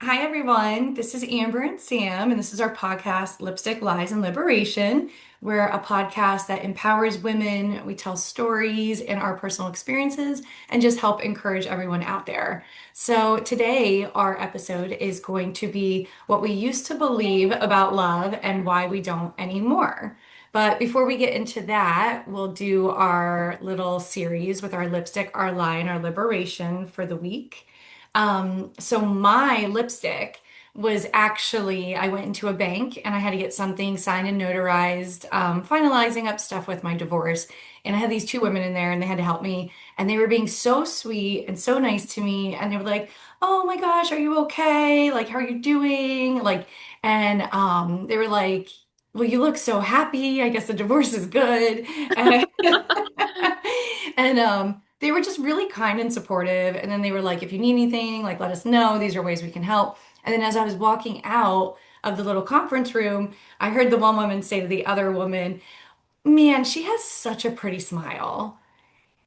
Hi, everyone. This is Amber and Sam, and this is our podcast, Lipstick, Lies, and Liberation. We're a podcast that empowers women. We tell stories and our personal experiences and just help encourage everyone out there. So, today, our episode is going to be what we used to believe about love and why we don't anymore. But before we get into that, we'll do our little series with our lipstick, our lie, and our liberation for the week. So my lipstick was actually, I went into a bank and I had to get something signed and notarized, finalizing up stuff with my divorce. And I had these two women in there and they had to help me. And they were being so sweet and so nice to me. And they were like, "Oh my gosh, are you okay? Like, how are you doing?" And they were like, "Well, you look so happy. I guess the divorce is good." And, and they were just really kind and supportive. And then they were like, "If you need anything, like let us know. These are ways we can help." And then as I was walking out of the little conference room, I heard the one woman say to the other woman, "Man, she has such a pretty smile."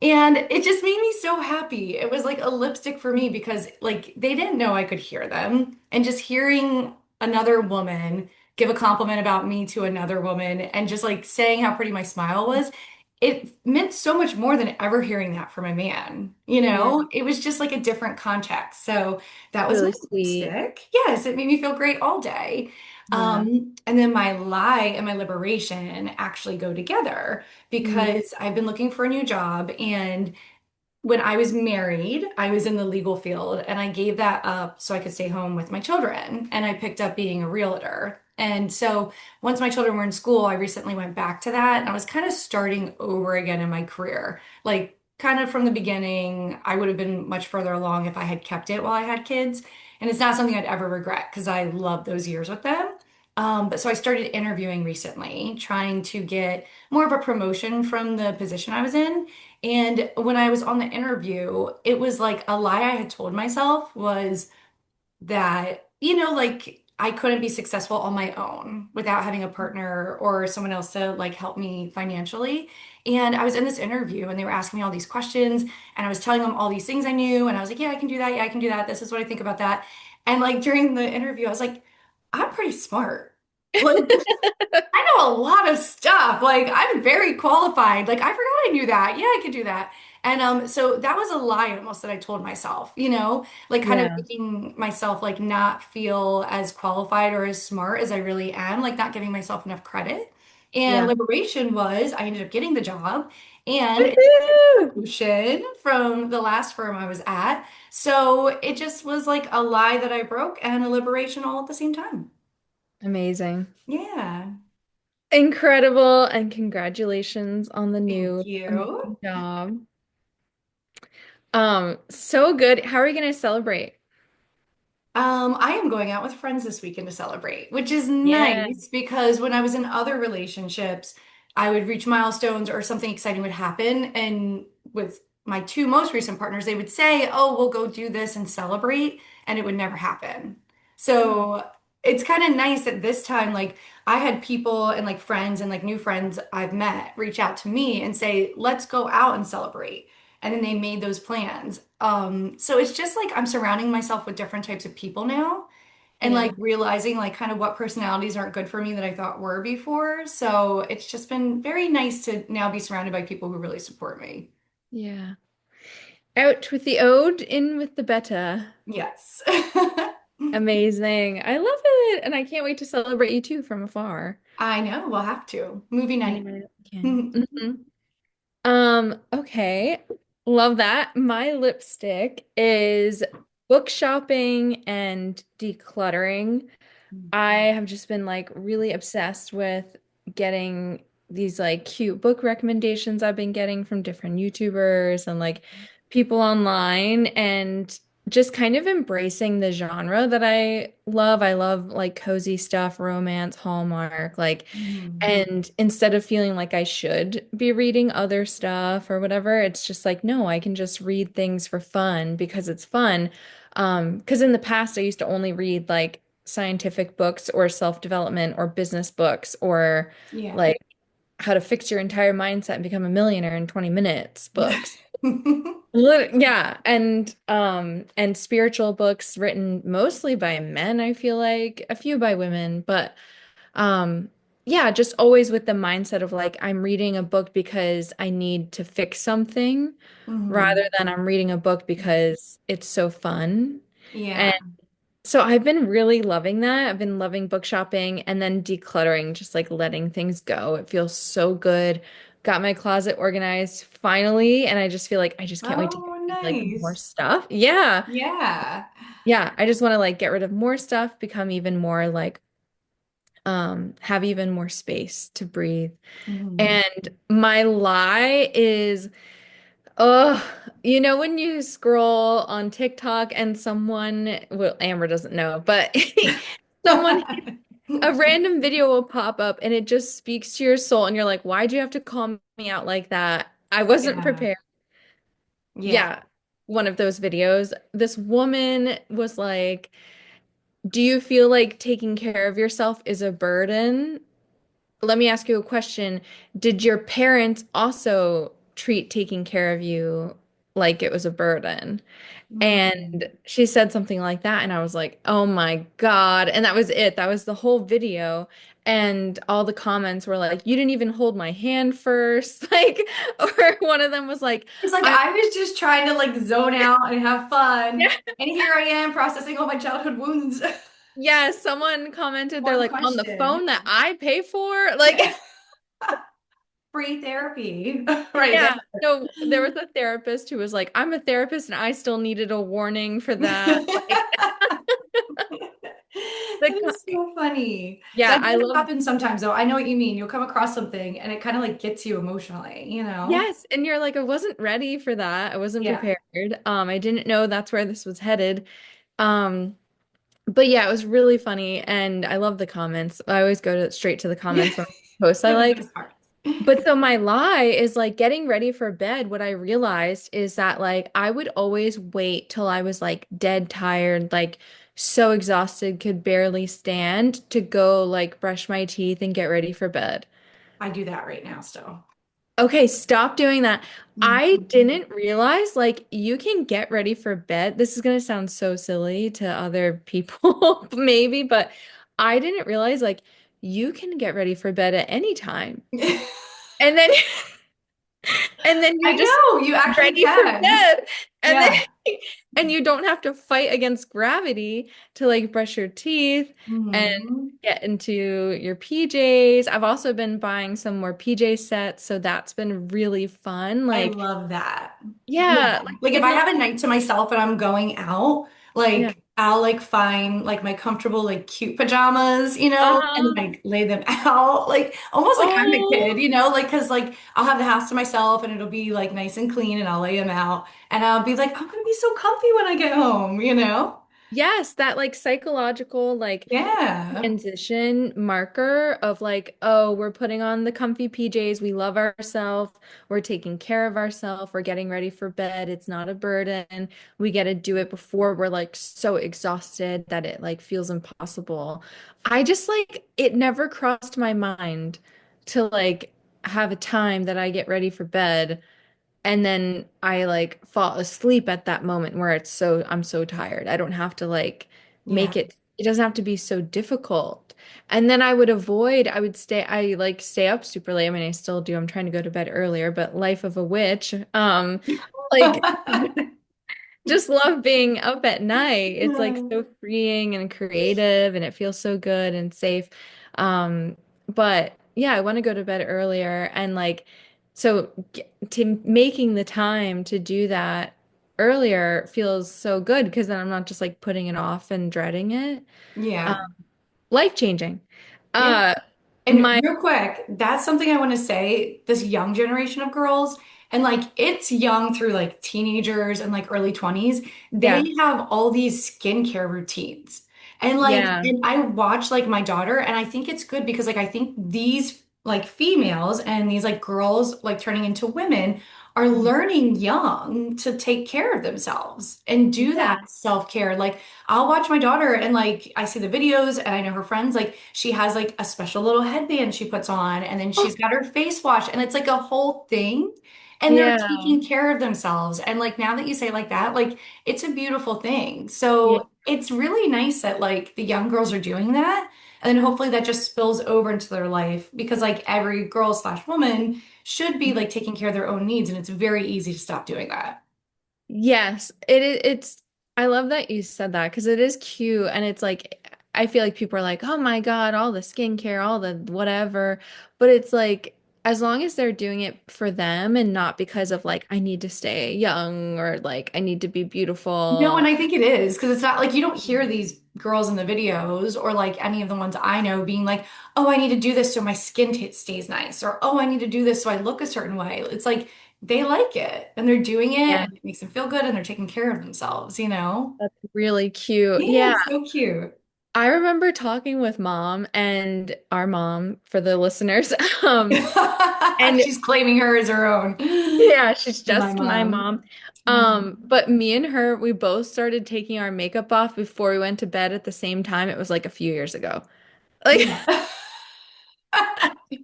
And it just made me so happy. It was like a lipstick for me because like they didn't know I could hear them. And just hearing another woman give a compliment about me to another woman and just like saying how pretty my smile was, it meant so much more than ever hearing that from a man. You Yeah, know, it was just like a different context. So that was my really sweet. lipstick. Yes, it made me feel great all day. Yeah. And then my lie and my liberation actually go together Mm. because I've been looking for a new job. And when I was married, I was in the legal field and I gave that up so I could stay home with my children. And I picked up being a realtor. And so once my children were in school, I recently went back to that and I was kind of starting over again in my career. Like, kind of from the beginning, I would have been much further along if I had kept it while I had kids. And it's not something I'd ever regret because I love those years with them. But so I started interviewing recently, trying to get more of a promotion from the position I was in. And when I was on the interview, it was like a lie I had told myself was that, like I couldn't be successful on my own without having a partner or someone else to like help me financially. And I was in this interview and they were asking me all these questions and I was telling them all these things I knew and I was like, "Yeah, I can do that. Yeah, I can do that. This is what I think about that." And like during the interview, I was like, "I'm pretty smart." Like I know a lot of stuff. Like I'm very qualified. Like I forgot I knew that. Yeah, I could do that. And so that was a lie almost that I told myself, like kind of Yeah. making myself like not feel as qualified or as smart as I really am, like not giving myself enough credit. And Yeah. liberation was I ended up getting the job and it's a Woohoo! promotion from the last firm I was at. So it just was like a lie that I broke and a liberation all at the same time. Amazing. Yeah. Incredible. And congratulations on the Thank new you. amazing job. So good. How are you going to celebrate? I am going out with friends this weekend to celebrate, which is Yeah. nice because when I was in other relationships, I would reach milestones or something exciting would happen. And with my two most recent partners, they would say, "Oh, we'll go do this and celebrate," and it would never happen. So it's kind of nice at this time, like I had people and like friends and like new friends I've met reach out to me and say, "Let's go out and celebrate." And then they made those plans. So it's just like I'm surrounding myself with different types of people now and like Yeah. realizing like kind of what personalities aren't good for me that I thought were before. So it's just been very nice to now be surrounded by people who really support me. Yeah. Out with the ode, in with the better. Yes. Amazing. I love it. And I can't wait to celebrate you too from afar. I know, we'll have to. Movie night. Anyone can. Okay. Love that. My lipstick is book shopping and decluttering. I have just been like really obsessed with getting these like cute book recommendations I've been getting from different YouTubers and like people online and just kind of embracing the genre that I love. I love like cozy stuff, romance, Hallmark, like, Mhm. and instead of feeling like I should be reading other stuff or whatever, it's just like, no, I can just read things for fun because it's fun. Because in the past I used to only read like scientific books or self-development or business books or Yeah. like how to fix your entire mindset and become a millionaire in 20 minutes books. Yeah, and spiritual books written mostly by men, I feel like, a few by women, but um yeah, just always with the mindset of like I'm reading a book because I need to fix something rather Mhm. than I'm reading a book because it's so fun. Yeah. And so I've been really loving that. I've been loving book shopping and then decluttering, just like letting things go. It feels so good. Got my closet organized finally, and I just feel like I just can't wait to get Oh, rid of, like more nice. stuff. Yeah. Yeah. Yeah, I just want to like get rid of more stuff, become even more like have even more space to breathe. Mhm. And my lie is, oh, you know, when you scroll on TikTok and someone, well, Amber doesn't know, but someone, a random video will pop up and it just speaks to your soul. And you're like, why'd you have to call me out like that? I wasn't Yeah. prepared. Yeah. Yeah. One of those videos, this woman was like, do you feel like taking care of yourself is a burden? Let me ask you a question. Did your parents also treat taking care of you like it was a burden? Mhm. And she said something like that, and I was like, oh my God. And that was it. That was the whole video. And all the comments were like, you didn't even hold my hand first. Like, or one of them was like, It's like I'm, I was just trying to like zone out and have fun. yeah, And here I am processing all my childhood wounds. yeah, someone commented, they're One like, on the question. phone that I pay for? Like, Yeah. Free therapy right yeah, there. no, there was a therapist who was like, I'm a therapist and I still needed a warning for that. Like, That is so funny. yeah, That I does love, happen sometimes, though. I know what you mean. You'll come across something and it kind of like gets you emotionally, you know? yes. And you're like, I wasn't ready for that. I wasn't Yeah. prepared. I didn't know that's where this was headed. Um, but yeah, it was really funny. And I love the comments. I always go to straight to the Yeah. comments when posts I They're the like. best part. But so my lie is like getting ready for bed. What I realized is that like I would always wait till I was like dead tired, like so exhausted, could barely stand to go like brush my teeth and get ready for bed. I do that right now still. Okay, stop doing that. I Mhm. didn't realize like you can get ready for bed. This is gonna sound so silly to other people, maybe, but I didn't realize like you can get ready for bed at any time. And then and then I you're just know, you actually ready for can. bed. And then Yeah. and you don't have to fight against gravity to like brush your teeth and Mhm. get into your PJs. I've also been buying some more PJ sets, so that's been really fun. I Like, love that. Yeah. yeah, like Like if in I the have a night to myself and I'm going out, yeah. like I'll like find like my comfortable like cute pajamas, and Uh-huh. like lay them out, like almost like I'm a kid, Oh, like because like I'll have the house to myself and it'll be like nice and clean and I'll lay them out and I'll be like, I'm gonna be so comfy when I get home. yes, that like psychological like Yeah. transition marker of like, oh, we're putting on the comfy PJs. We love ourselves. We're taking care of ourselves. We're getting ready for bed. It's not a burden. We get to do it before we're like so exhausted that it like feels impossible. I just like, it never crossed my mind to like have a time that I get ready for bed and then I like fall asleep at that moment where I'm so tired. I don't have to like make Yeah. it doesn't have to be so difficult. And then I like stay up super late. I mean, I still do. I'm trying to go to bed earlier, but life of a witch. Like just love being up at night. It's like so freeing and creative and it feels so good and safe. But yeah, I want to go to bed earlier and like so to making the time to do that earlier feels so good because then I'm not just like putting it off and dreading it. Um, Yeah. life changing. Yeah. Uh And my real quick, that's something I want to say. This young generation of girls, and like it's young through like teenagers and like early 20s, they yeah, have all these skincare routines. And like, yeah. and I watch like my daughter, and I think it's good because like I think these like females and these like girls like turning into women are learning young to take care of themselves and do that Yeah. self-care. Like I'll watch my daughter and like I see the videos and I know her friends like she has like a special little headband she puts on and then she's got her face wash and it's like a whole thing. and they're Yeah. taking care of themselves. And like now that you say it like that, like it's a beautiful thing. Yeah. So it's really nice that like the young girls are doing that. And then hopefully that just spills over into their life because like every girl slash woman should be like taking care of their own needs. And it's very easy to stop doing that. Yes, it is. I love that you said that because it is cute. And it's like, I feel like people are like, oh my God, all the skincare, all the whatever. But it's like, as long as they're doing it for them and not because of like, I need to stay young or like, I need to be No, and beautiful. I think it is because it's not like you don't hear these girls in the videos or like any of the ones I know being like, oh, I need to do this so my skin t stays nice, or oh, I need to do this so I look a certain way. It's like they like it and they're doing it Yeah, and it makes them feel good and they're taking care of themselves, you know? that's really cute. Yeah, Yeah. it's so cute. I remember talking with mom and our mom for the listeners. And She's claiming her as her own. yeah, she's My just my mom. mom. But me and her, we both started taking our makeup off before we went to bed at the same time. It was like a few years ago. Like, Yeah.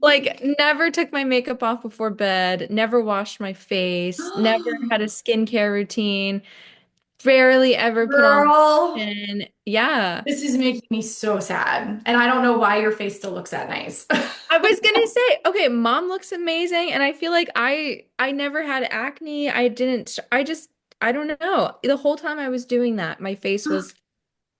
like never took my makeup off before bed, never washed my face, never had a skincare routine, barely ever put on Girl, lotion. Yeah. this is making me so sad. And I don't know why your face still looks that nice. I was gonna say, okay, mom looks amazing, and I feel like I never had acne. I don't know. The whole time I was doing that, my face was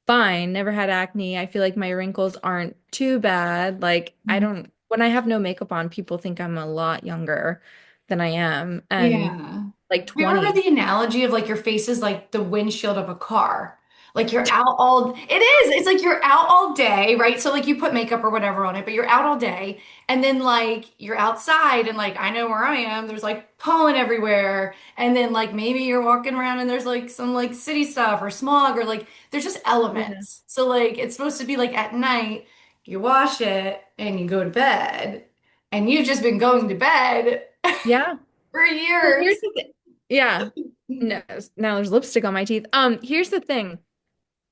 fine, never had acne. I feel like my wrinkles aren't too bad. Like I don't when I have no makeup on, people think I'm a lot younger than I am and Yeah. Have like you ever heard 20. the analogy of like your face is like the windshield of a car? Like you're out all, it is, it's like you're out all day, right? So like you put makeup or whatever on it, but you're out all day. And then like you're outside and like I know where I am, there's like pollen everywhere. And then like maybe you're walking around and there's like some like city stuff or smog or like there's just Yeah. elements. So like it's supposed to be like at night, you wash it and you go to bed. And you've just been going to bed Yeah. for Well, here's years. the thing. Yeah. No, now there's lipstick on my teeth. Here's the thing.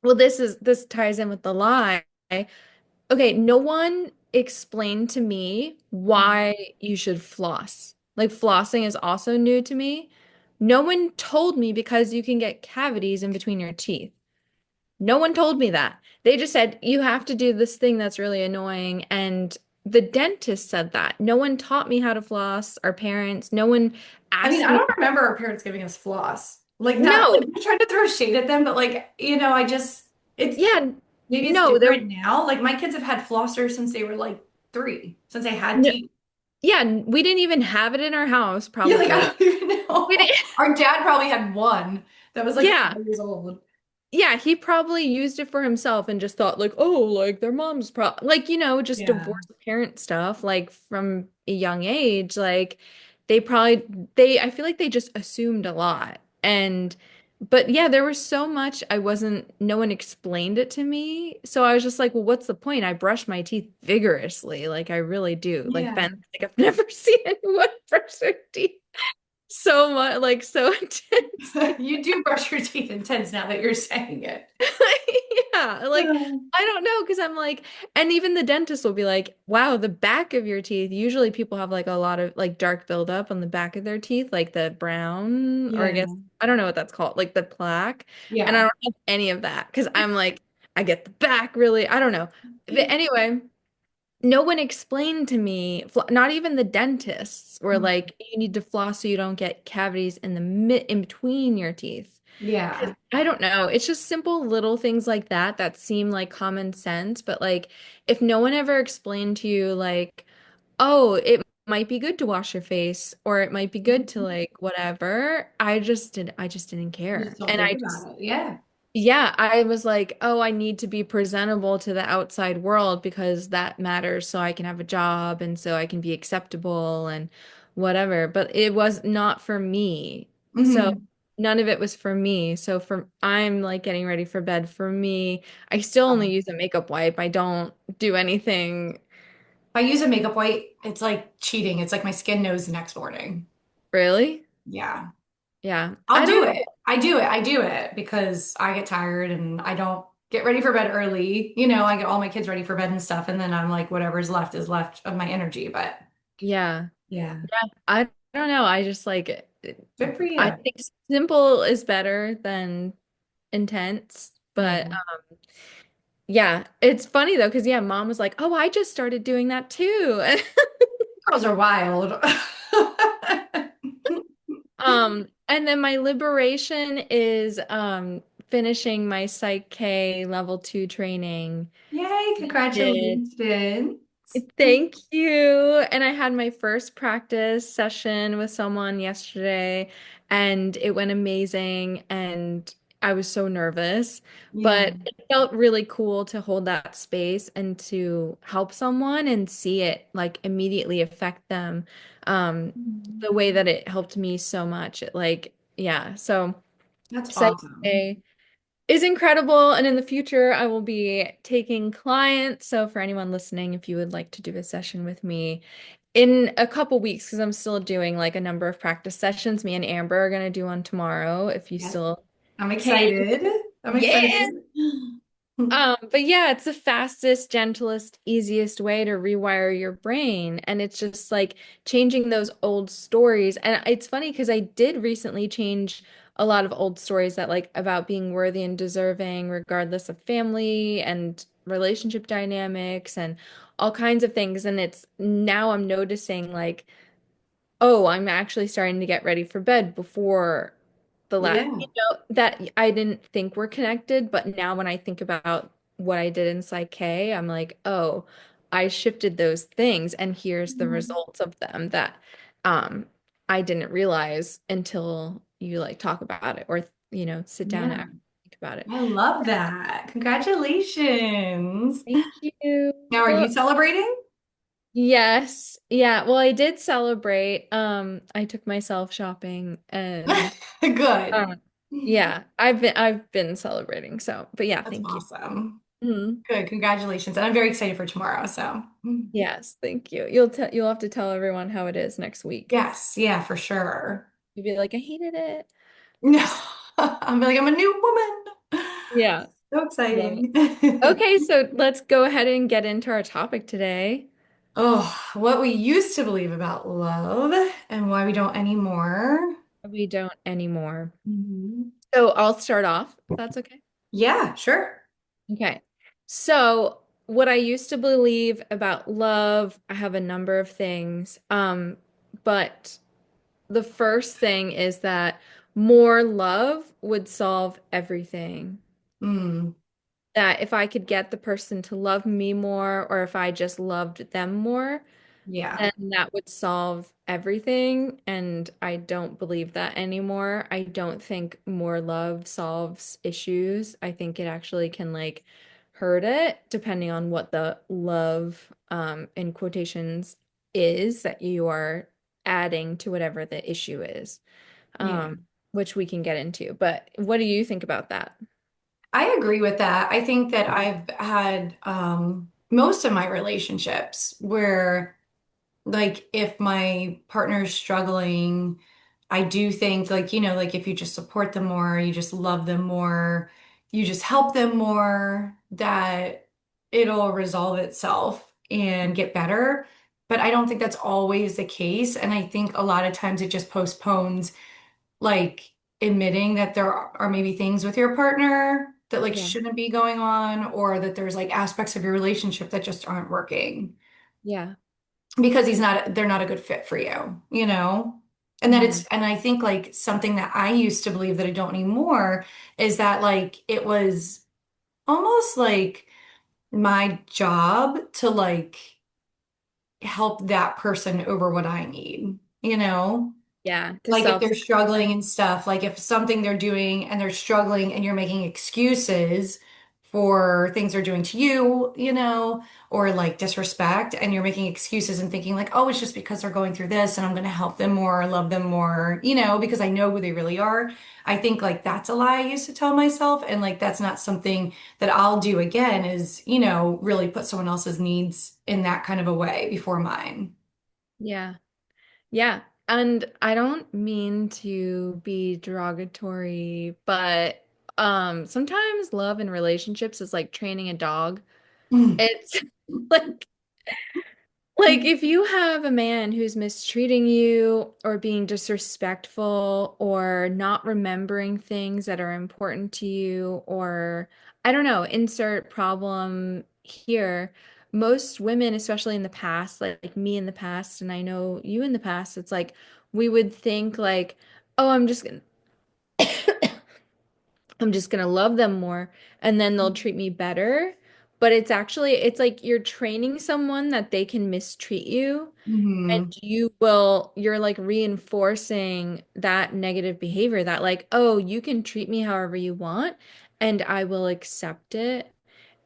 Well, this ties in with the lie. Okay, no one explained to me why you should floss. Like flossing is also new to me. No one told me because you can get cavities in between your teeth. No one told me that. They just said you have to do this thing that's really annoying. And the dentist said that. No one taught me how to floss, our parents. No one I mean, asked I me. don't remember our parents giving us floss. Like not No, like I'm trying to throw shade at them, but like, I just it's yeah, maybe it's no, there, different now. Like my kids have had flossers since they were like 3, since they had no, teeth. yeah, we didn't even have it in our house, Yeah, like I probably. don't even We know. didn't, Our dad probably had one that was like yeah. 5 years old. Yeah, he probably used it for himself and just thought like, oh, like their mom's pro like, just Yeah. divorced parent stuff, like from a young age, like they probably they I feel like they just assumed a lot. And but yeah, there was so much no one explained it to me. So I was just like, well, what's the point? I brush my teeth vigorously, like I really do. Like Yeah. Ben, like I've never seen anyone brush their teeth so much, like so intense. You do brush your teeth intense now that you're saying it. Yeah, like I don't know because I'm like, and even the dentist will be like, "Wow, the back of your teeth." Usually, people have like a lot of like dark buildup on the back of their teeth, like the brown, or I Yeah. guess I don't know what that's called, like the plaque. And I Yeah. don't have any of that because I'm like, I get the back really. I don't know. But anyway, no one explained to me, not even the dentists were like, you need to floss so you don't get cavities in the mid in between your teeth. 'Cause Yeah. I don't know. It's just simple little things like that that seem like common sense, but like if no one ever explained to you like, oh, it might be good to wash your face or it might be good to like whatever, I just didn't You care. just don't And think I about just it. Yeah. yeah, I was like, oh, I need to be presentable to the outside world because that matters so I can have a job and so I can be acceptable and whatever. But it was not for me. So Hmm. none of it was for me. So I'm like getting ready for bed for me. I still only use a makeup wipe. I don't do anything If I use a makeup wipe, it's like cheating. It's like my skin knows the next morning. really. Yeah. Yeah. I'll I do don't it. I do it. I do it because I get tired and I don't get ready for bed early. I get all my kids ready for bed and stuff, and then I'm like, whatever's left is left of my energy. But yeah. yeah. Yeah. don't know. I just Good for I you. think simple is better than intense. But Yeah. yeah, it's funny though, because yeah, mom was like, "Oh, I just started doing that too." Girls are wild. And then my liberation is finishing my Psych K level 2 training. Yay, Did. congratulations. Thank you. And I had my first practice session with someone yesterday, and it went amazing. And I was so nervous, Yeah. but it felt really cool to hold that space and to help someone and see it like immediately affect them. Um, Mhm. the way that it helped me so much. Yeah. So, That's Psych awesome. K is incredible. And in the future, I will be taking clients. So, for anyone listening, if you would like to do a session with me in a couple weeks, because I'm still doing like a number of practice sessions, me and Amber are going to do one tomorrow if you Yes. still I'm can. excited. I'm Yeah. excited. But yeah, it's the fastest, gentlest, easiest way to rewire your brain. And it's just like changing those old stories. And it's funny because I did recently change a lot of old stories that like about being worthy and deserving, regardless of family and relationship dynamics and all kinds of things. And it's now I'm noticing like, oh, I'm actually starting to get ready for bed before Yeah. that I didn't think were connected, but now when I think about what I did in Psych K, I'm like, oh, I shifted those things and here's the Mhm. results of them that um I didn't realize until you like talk about it or sit down and Yeah. actually think about it. I love that. Congratulations. Thank you. Now, are you celebrating? Yes. Yeah. Well, I did celebrate. I took myself shopping and Good. um yeah, I've been celebrating. So, but yeah, That's thank you. awesome. Mhm. Good. Congratulations. And I'm very excited for tomorrow. So, Yes, thank you. You'll have to tell everyone how it is next week. yes. Yeah, for sure. You'll be like, I hated it. No, I'm like, I'm a new woman. Yeah, So love it. exciting. Okay, so let's go ahead and get into our topic today. Oh, what we used to believe about love and why we don't anymore. We don't anymore. Mhm. So I'll start off, if that's okay. Yeah, sure. Okay. So what I used to believe about love, I have a number of things. But the first thing is that more love would solve everything. Mm, That if I could get the person to love me more, or if I just loved them more, yeah. then that would solve everything. And I don't believe that anymore. I don't think more love solves issues. I think it actually can like hurt it, depending on what the love, in quotations, is that you are adding to whatever the issue is, Yeah. um, which we can get into. But what do you think about that? I agree with that. I think that I've had most of my relationships where, like, if my partner's struggling, I do think, like, like if you just support them more, you just love them more, you just help them more, that it'll resolve itself and get better. But I don't think that's always the case. And I think a lot of times it just postpones, like, admitting that there are maybe things with your partner that like Yeah. shouldn't be going on, or that there's like aspects of your relationship that just aren't working Yeah. because they're not a good fit for you, you know? And that Hmm. it's, and I think like something that I used to believe that I don't anymore is that like it was almost like my job to like help that person over what I need, you know? Yeah. To Like if they're self-sacrifice. struggling and stuff, like if something they're doing and they're struggling and you're making excuses for things they're doing to you, or like disrespect, and you're making excuses and thinking like, oh, it's just because they're going through this and I'm going to help them more, love them more, because I know who they really are. I think like that's a lie I used to tell myself. And like that's not something that I'll do again, is, really put someone else's needs in that kind of a way before mine. Yeah. Yeah. And I don't mean to be derogatory, but sometimes love in relationships is like training a dog. Mm. It's like Like, if you have a man who's mistreating you or being disrespectful or not remembering things that are important to you, or I don't know, insert problem here. Most women, especially in the past, like me in the past, and I know you in the past, it's like we would think like, oh, I'm just gonna love them more and then they'll treat me better. But it's actually, it's like you're training someone that they can mistreat you and Hmm. you're like reinforcing that negative behavior that like, oh, you can treat me however you want and I will accept it.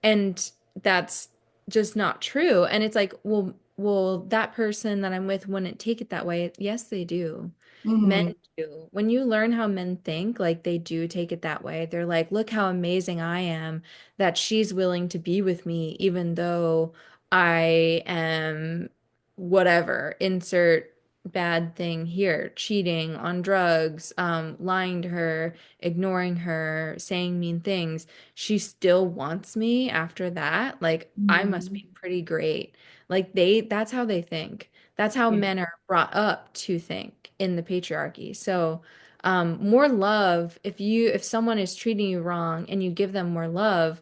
And that's just not true. And it's like, well, that person that I'm with wouldn't take it that way. Yes, they do. Men Hmm. do. When you learn how men think, like they do take it that way. They're like, look how amazing I am that she's willing to be with me, even though I am whatever, insert bad thing here, cheating on drugs, lying to her, ignoring her, saying mean things. She still wants me after that. Like, I must Hmm. be pretty great. Like, that's how they think. That's how Yeah. men are brought up to think in the patriarchy. So, more love, if someone is treating you wrong and you give them more love,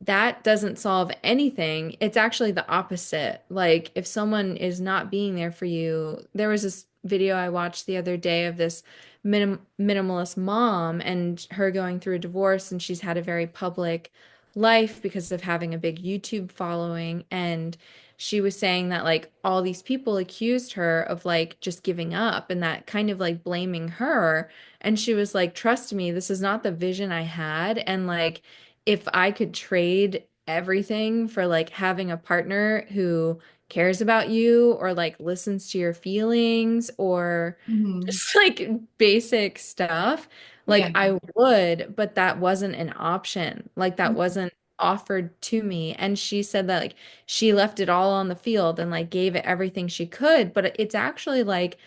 that doesn't solve anything. It's actually the opposite. Like if someone is not being there for you, there was this video I watched the other day of this minimalist mom and her going through a divorce, and she's had a very public life because of having a big YouTube following. And she was saying that like all these people accused her of like just giving up and that kind of like blaming her. And she was like, trust me, this is not the vision I had. And like, if I could trade everything for like having a partner who cares about you or like listens to your feelings or Hmm. just like basic stuff, Yeah. like I would, but that wasn't an option. Like that wasn't offered to me. And she said that like she left it all on the field and like gave it everything she could. But it's actually like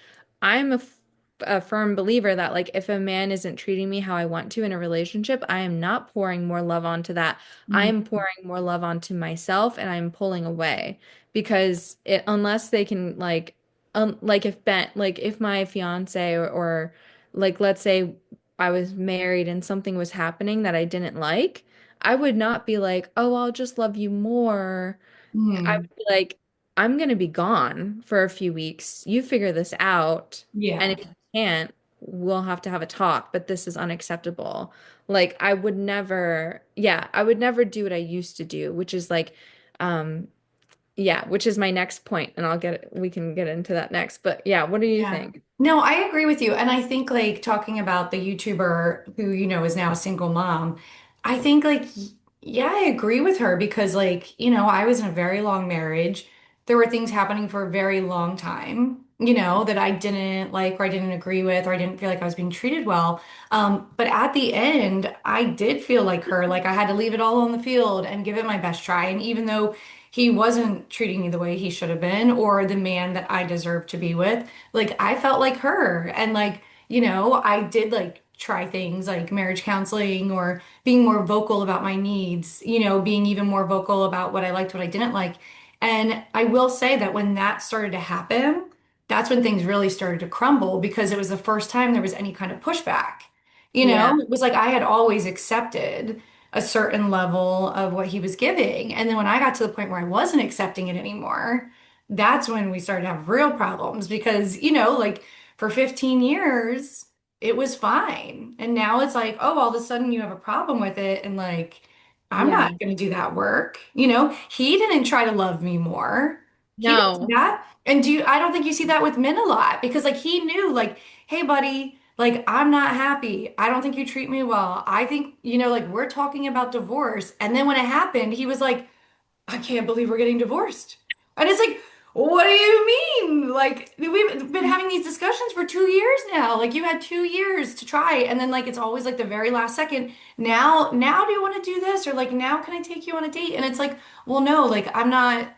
I'm a firm believer that like if a man isn't treating me how I want to in a relationship, I am not pouring more love onto that. I am Hmm. pouring more love onto myself and I'm pulling away because unless they can like if my fiance or like let's say I was married and something was happening that I didn't like, I would not be like, "Oh, I'll just love you more." I Hmm. would be like, I'm gonna be gone for a few weeks. You figure this out. And Yeah. if you can't, we'll have to have a talk, but this is unacceptable. Like I would never, yeah, I would never do what I used to do, which is like, um, yeah, which is my next point, and we can get into that next. But yeah, what do you Yeah. think? No, I agree with you. And I think like talking about the YouTuber who, is now a single mom, I think like, yeah, I agree with her because like, I was in a very long marriage. There were things happening for a very long time, that I didn't like or I didn't agree with or I didn't feel like I was being treated well. But at the end, I did feel like her, like I had to leave it all on the field and give it my best try. And even though he wasn't treating me the way he should have been or the man that I deserved to be with, like I felt like her and like, I did like try things like marriage counseling or being more vocal about my needs, being even more vocal about what I liked, what I didn't like. And I will say that when that started to happen, that's when things really started to crumble because it was the first time there was any kind of pushback. Yeah, It was like I had always accepted a certain level of what he was giving. And then when I got to the point where I wasn't accepting it anymore, that's when we started to have real problems because, like for 15 years, it was fine. And now it's like, oh, all of a sudden you have a problem with it. And like, I'm not yeah. going to do that work. He didn't try to love me more. He didn't do No. that. And I don't think you see that with men a lot because like he knew like, hey, buddy, like I'm not happy. I don't think you treat me well. I think, like we're talking about divorce. And then when it happened, he was like, I can't believe we're getting divorced. And it's like, what do you mean? Like, we've been having these discussions for 2 years now. Like, you had 2 years to try, and then like it's always like the very last second. Now do you want to do this? Or like, now can I take you on a date? And it's like, well, no, like I'm not.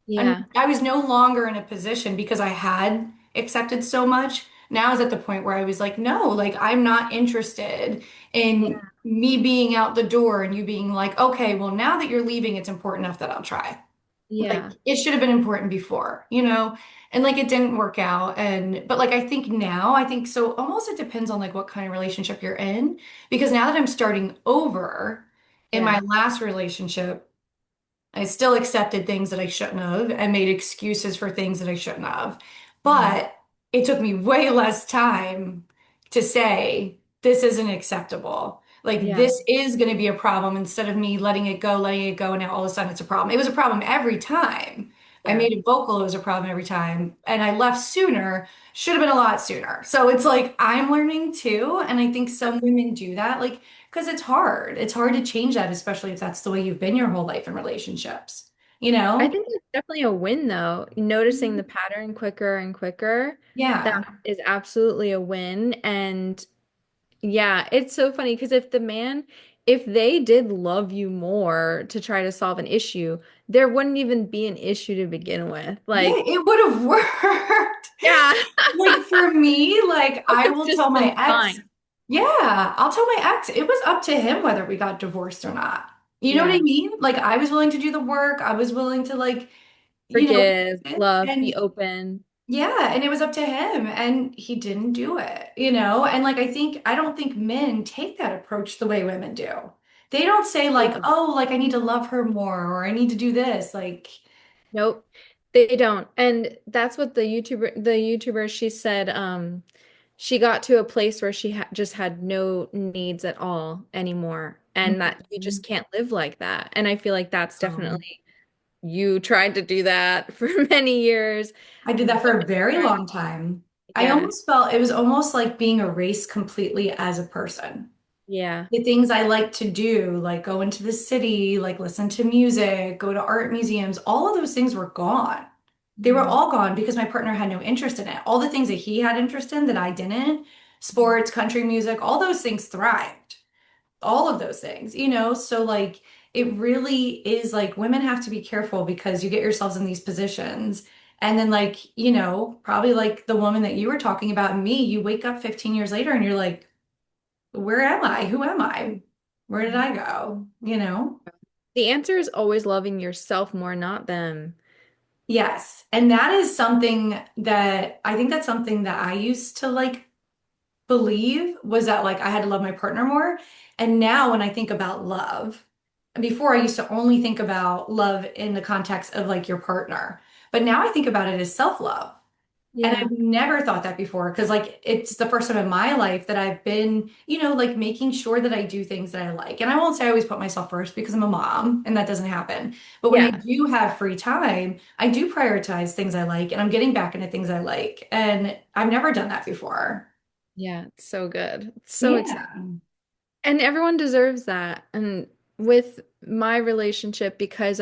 Yeah. I was no longer in a position because I had accepted so much. Now I was at the point where I was like, no, like I'm not interested in me being out the door and you being like, okay, well, now that you're leaving, it's important enough that I'll try. Like Yeah. it should have been important before, and like it didn't work out. And but like I think now, I think so almost it depends on like what kind of relationship you're in. Because now that I'm starting over in my Yeah. last relationship, I still accepted things that I shouldn't have and made excuses for things that I shouldn't have. Mhm. But it took me way less time to say, this isn't acceptable. Like, Yeah. this is going to be a problem instead of me letting it go, and now all of a sudden it's a problem. It was a problem every time. I Yeah. made it vocal, it was a problem every time. And I left sooner, should have been a lot sooner. So it's like I'm learning too. And I think some women do that. Like, because it's hard. It's hard to change that, especially if that's the way you've been your whole life in relationships, you I know? think it's definitely a win though. Noticing the pattern quicker and quicker, that Yeah. is absolutely a win. And yeah, it's so funny because if they did love you more to try to solve an issue, there wouldn't even be an issue to begin with. Yeah, Like, it would have worked. yeah, Like for me, like it I would have will tell just my been ex, fine. yeah, I'll tell my ex, it was up to him whether we got divorced or not. You know what I Yeah. mean? Like I was willing to do the work. I was willing to like, Forgive, love, be and open. yeah, and it was up to him and he didn't do it, And like I don't think men take that approach the way women do. They don't say like, Yeah. "Oh, like I need to love her more or I need to do this." Like, Nope, they don't. And that's what the YouTuber, she said, she got to a place where she ha just had no needs at all anymore, and that you just mhm. can't live like that. And I feel like that's Um, definitely you tried to do that for many years. I did that for a Women very trying, long time. I yeah, almost felt it was almost like being erased completely as a person. yeah. The things I like to do, like go into the city, like listen to music, go to art museums, all of those things were gone. They were Mhm. all gone because my partner had no interest in it. All the things that he had interest in that I didn't, sports, country music, all those things thrived. All of those things, So like it really is like women have to be careful because you get yourselves in these positions. And then like, probably like the woman that you were talking about, me, you wake up 15 years later and you're like, where am I? Who am I? Where did I go? The answer is always loving yourself more, not them. Yes. And that is something that I think that's something that I used to like believe was that like I had to love my partner more. And now when I think about love, before I used to only think about love in the context of like your partner, but now I think about it as self-love. And Yeah. I've never thought that before because like it's the first time in my life that I've been, like making sure that I do things that I like. And I won't say I always put myself first because I'm a mom and that doesn't happen. But when I Yeah. do have free time, I do prioritize things I like and I'm getting back into things I like. And I've never done that before. Yeah, it's so good. It's so exciting. Yeah. And everyone deserves that. And with my relationship, because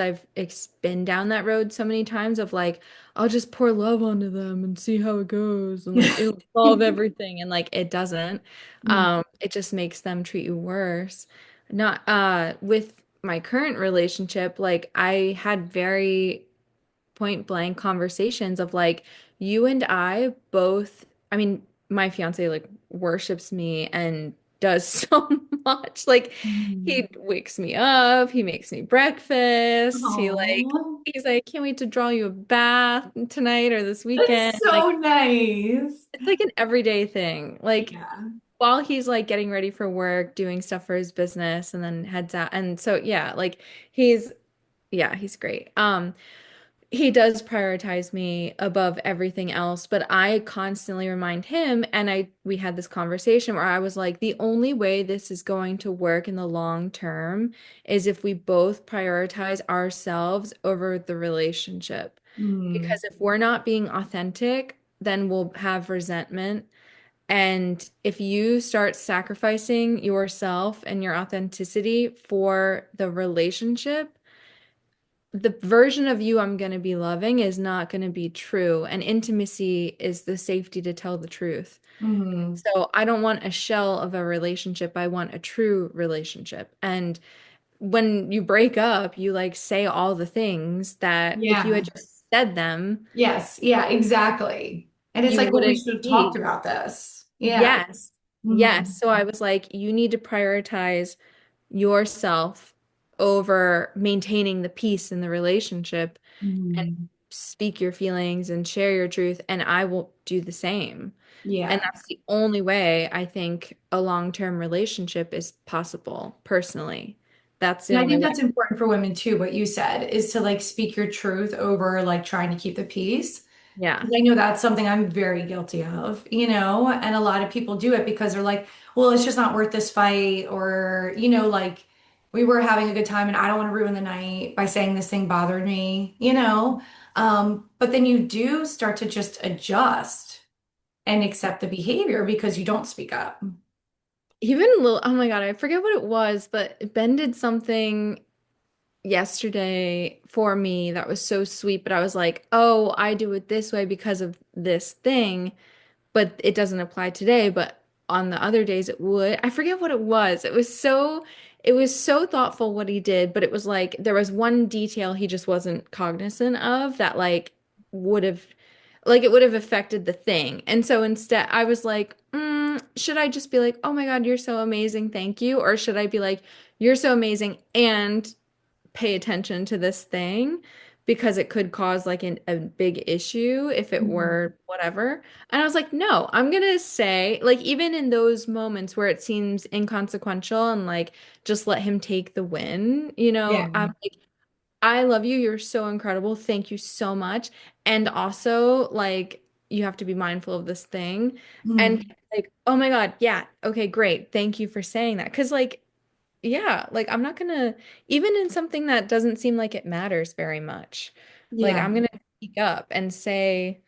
been down that road so many times of like, I'll just pour love onto them and see how it goes, and like it'll solve everything. And like it doesn't. It just makes them treat you worse. Not with my current relationship, like I had very point blank conversations of like you and I both, I mean, my fiance like worships me and does so much. Like Mm. he wakes me up, he makes me breakfast, Oh, he's like, can't wait to draw you a bath tonight or this weekend. that's so Like nice. it's like an everyday thing. Like Yeah. while he's like getting ready for work, doing stuff for his business and then heads out. And so yeah, like he's he's great. He does prioritize me above everything else, but I constantly remind him, and we had this conversation where I was like, the only way this is going to work in the long term is if we both prioritize ourselves over the relationship. Mm. Because if we're not being authentic, then we'll have resentment. And if you start sacrificing yourself and your authenticity for the relationship, the version of you I'm going to be loving is not going to be true. And intimacy is the safety to tell the truth. Mm. So I don't want a shell of a relationship. I want a true relationship. And when you break up, you like say all the things that if you had Yeah. just said them, Yes. Yeah, exactly. And it's you like, well, we wouldn't should have talked be. about this. Yeah. Yes. Hmm. Yes. So I was like, you need to prioritize yourself over maintaining the peace in the relationship and Mhm. speak your feelings and share your truth, and I will do the same. And Yeah. that's the only way I think a long-term relationship is possible, personally. That's the And I only think way. that's important for women too, what you said, is to like speak your truth over like trying to keep the peace. Yeah. 'Cause I know that's something I'm very guilty of, and a lot of people do it because they're like, well, it's just not worth this fight, or, like we were having a good time and I don't want to ruin the night by saying this thing bothered me. But then you do start to just adjust and accept the behavior because you don't speak up. Even little, oh my God, I forget what it was, but Ben did something yesterday for me that was so sweet, but I was like, oh, I do it this way because of this thing, but it doesn't apply today, but on the other days it would. I forget what it was. It was so thoughtful what he did, but it was like there was one detail he just wasn't cognizant of that would have it would have affected the thing. And so instead I was like, should I just be like, "Oh my God, you're so amazing, thank you," or should I be like, "You're so amazing and pay attention to this thing because it could cause a big issue if it Mhm. were whatever." And I was like, no, I'm gonna say, even in those moments where it seems inconsequential and just let him take the win, Yeah. I'm like, I love you. You're so incredible. Thank you so much. And also, you have to be mindful of this thing. And Mhm. oh my God, yeah, okay, great. Thank you for saying that. Because yeah, I'm not gonna, even in something that doesn't seem like it matters very much, Yeah. I'm gonna speak up and say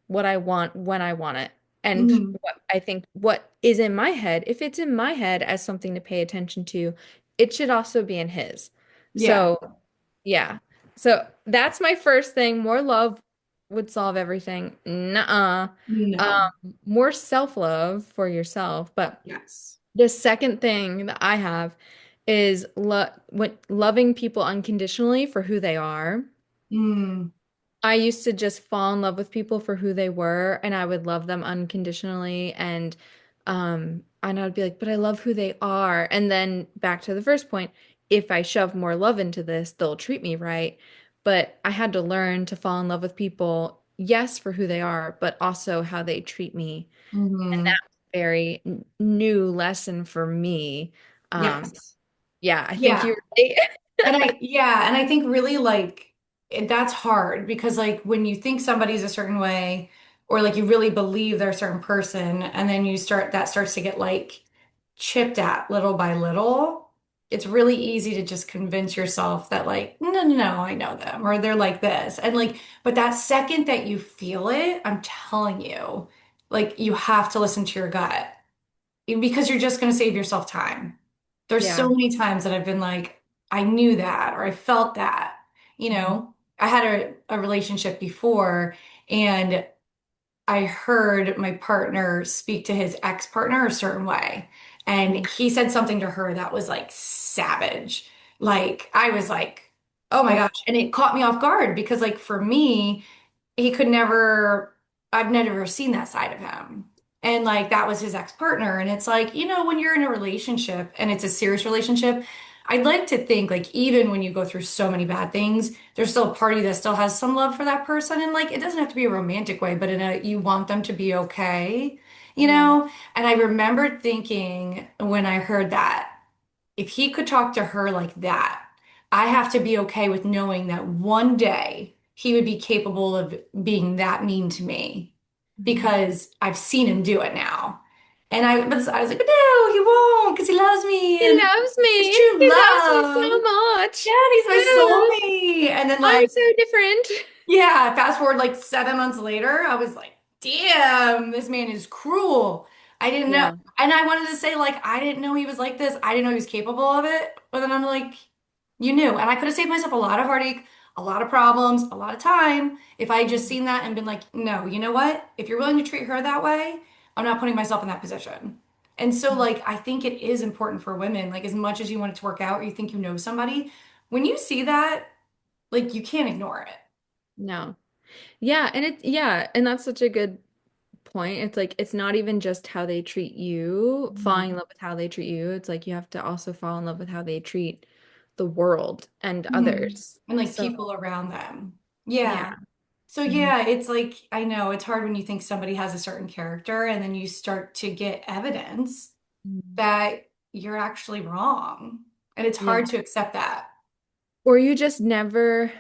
what I want when I want it. And Mhm. what I think what is in my head, if it's in my head as something to pay attention to, it should also be in his. Yeah. So, yeah. So that's my first thing. More love would solve everything. Nuh-uh. No. More self-love for yourself, but Yes. the second thing that I have is loving people unconditionally for who they are. Mm. I used to just fall in love with people for who they were, and I would love them unconditionally, and I'd be like, but I love who they are. And then back to the first point, if I shove more love into this, they'll treat me right. But I had to learn to fall in love with people, yes, for who they are, but also how they treat me. And Hmm. that was a very new lesson for me. Um, Yes. yeah, I think Yeah. you're right. And I think really like that's hard because like when you think somebody's a certain way or like you really believe they're a certain person and then that starts to get like chipped at little by little, it's really easy to just convince yourself that like no, no, no, I know them or they're like this. And like but that second that you feel it, I'm telling you, like you have to listen to your gut because you're just going to save yourself time. There's so Yeah. many times that I've been like, I knew that or I felt that. I had a relationship before and I heard my partner speak to his ex-partner a certain way. And Mhm. he said something to her that was like savage. Like, I was like, oh my Oh, gosh. And it caught me off guard because, like, for me, he could never, I've never seen that side of him. And like that was his ex-partner. And it's like, when you're in a relationship and it's a serious relationship, I'd like to think like even when you go through so many bad things, there's still a party that still has some love for that person. And like it doesn't have to be a romantic way, but you want them to be okay, you yeah. know? And I remembered thinking when I heard that if he could talk to her like that, I have to be okay with knowing that one day he would be capable of being that mean to me Mhm. because I've seen him do it now. But I was like, but no, he won't because he loves me He and loves it's me. true He loves me love. so Yeah, much. and he's my Yeah. soulmate. And then I'm like so different. yeah, fast forward like 7 months later, I was like, damn, this man is cruel. I didn't know. Yeah. And I wanted to say, like, I didn't know he was like this. I didn't know he was capable of it. But then I'm like, you knew. And I could have saved myself a lot of heartache, a lot of problems, a lot of time if I had just seen that and been like, no, you know what? If you're willing to treat her that way, I'm not putting myself in that position. And so, like, I think it is important for women, like, as much as you want it to work out or you think you know somebody, when you see that, like, you can't ignore it. No. Yeah, and that's such a good point. It's like it's not even just how they treat you, falling in love with how they treat you. It's like you have to also fall in love with how they treat the world and Mhm. others. And like So, people around them. yeah. Yeah. So Mhm. yeah, it's like I know it's hard when you think somebody has a certain character and then you start to get evidence Mhm. that you're actually wrong. And it's Yeah. hard to accept that. Or you just never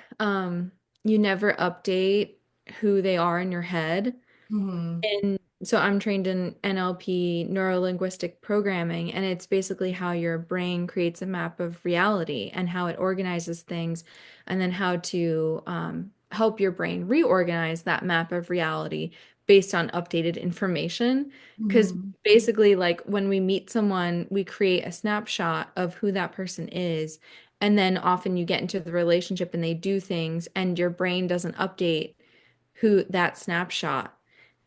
you never update who they are in your head. Hmm. And so I'm trained in NLP, neuro-linguistic programming, and it's basically how your brain creates a map of reality and how it organizes things, and then how to help your brain reorganize that map of reality based on updated information. Because Hmm. basically, like when we meet someone, we create a snapshot of who that person is. And then often you get into the relationship and they do things, and your brain doesn't update who that snapshot.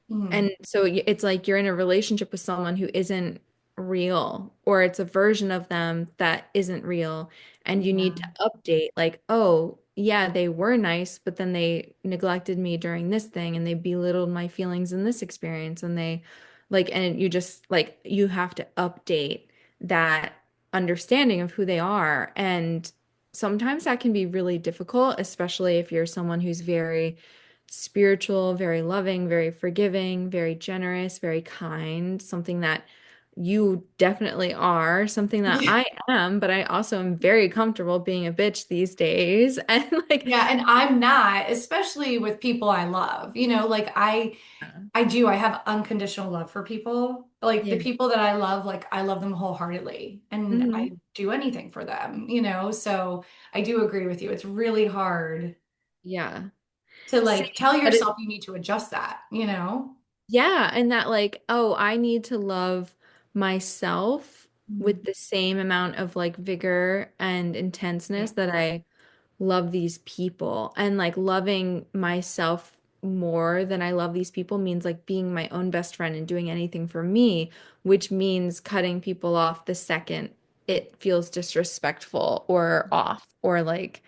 Hmm. And so it's like you're in a relationship with someone who isn't real, or it's a version of them that isn't real. And you need to Yeah. update, like, oh, yeah, they were nice, but then they neglected me during this thing and they belittled my feelings in this experience. And they like, and you just like, you have to update that understanding of who they are. And sometimes that can be really difficult, especially if you're someone who's very spiritual, very loving, very forgiving, very generous, very kind, something that you definitely are, something that I am, but I also am very comfortable being a bitch these days. And like, Yeah, and I'm not, especially with people I love. Like I do. I have unconditional love for people. Like the yeah. people that I love, like I love them wholeheartedly and Hmm. I do anything for them. So I do agree with you. It's really hard Yeah. to Same. like tell But yourself you need to adjust that. yeah, and that like, oh, I need to love myself with Mhm. the same amount of like vigor and Yeah. intenseness that I love these people. And like loving myself more than I love these people means like being my own best friend and doing anything for me, which means cutting people off the second it feels disrespectful or off, or like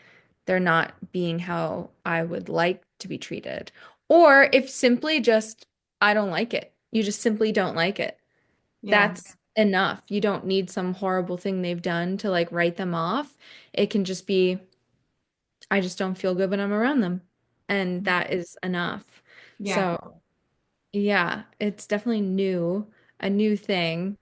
they're not being how I would like to be treated. Or if simply just I don't like it. You just simply don't like it. Yeah. That's enough. You don't need some horrible thing they've done to like write them off. It can just be I just don't feel good when I'm around them. And that is enough. Yeah. So, yeah, it's definitely a new thing.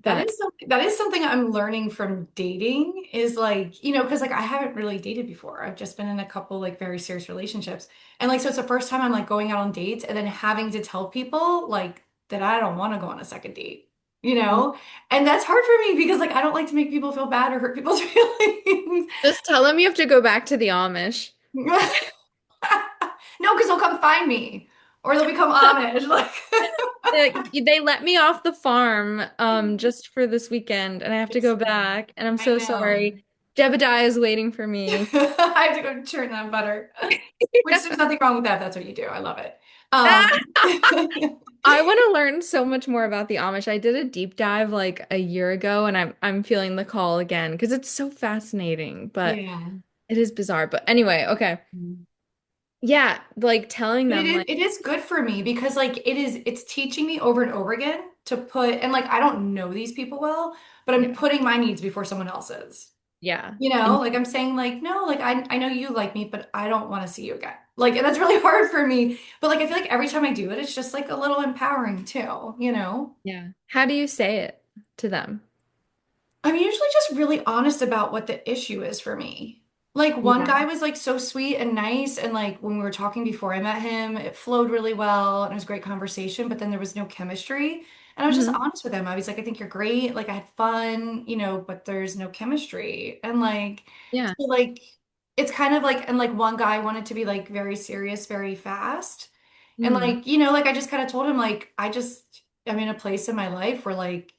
But That is something I'm learning from dating is like, because like I haven't really dated before. I've just been in a couple like very serious relationships. And like so it's the first time I'm like going out on dates and then having to tell people like that I don't want to go on a second date, you mm, know? And that's hard for me because like I don't like to make people feel bad or hurt people's feelings. just tell them you have to go back to the Amish. No, because they'll come find me or they'll become Amish. Like They let me off the farm just for this weekend and I have to it's go back and I'm I so know. sorry. Jebediah is waiting for me. I have to go churn that butter. Which there's nothing wrong with that. That's what you do. I love it. I want to learn so much more about the Amish. I did a deep dive like a year ago and I'm feeling the call again because it's so fascinating, but Yeah. it is bizarre. But anyway, okay. Yeah, like telling But it them is like, it is good for me because like it's teaching me over and over again to put and like I don't know these people well, but I'm yeah, putting my needs before someone else's. yeah. And Like I'm saying like no, like I know you like me, but I don't want to see you again. Like and that's really hard for me. But like I feel like every time I do it, it's just like a little empowering too. yeah. How do you say it to them? I'm usually just really honest about what the issue is for me. Like one Yeah. guy was like so sweet and nice and like when we were talking before I met him, it flowed really well and it was great conversation, but then there was no chemistry. And I was just Hmm. honest with him. I was like, I think you're great. Like I had fun, but there's no chemistry. And like Yeah. so like it's kind of like and like one guy wanted to be like very serious very fast. And Hmm. like I just kind of told him like I'm in a place in my life where like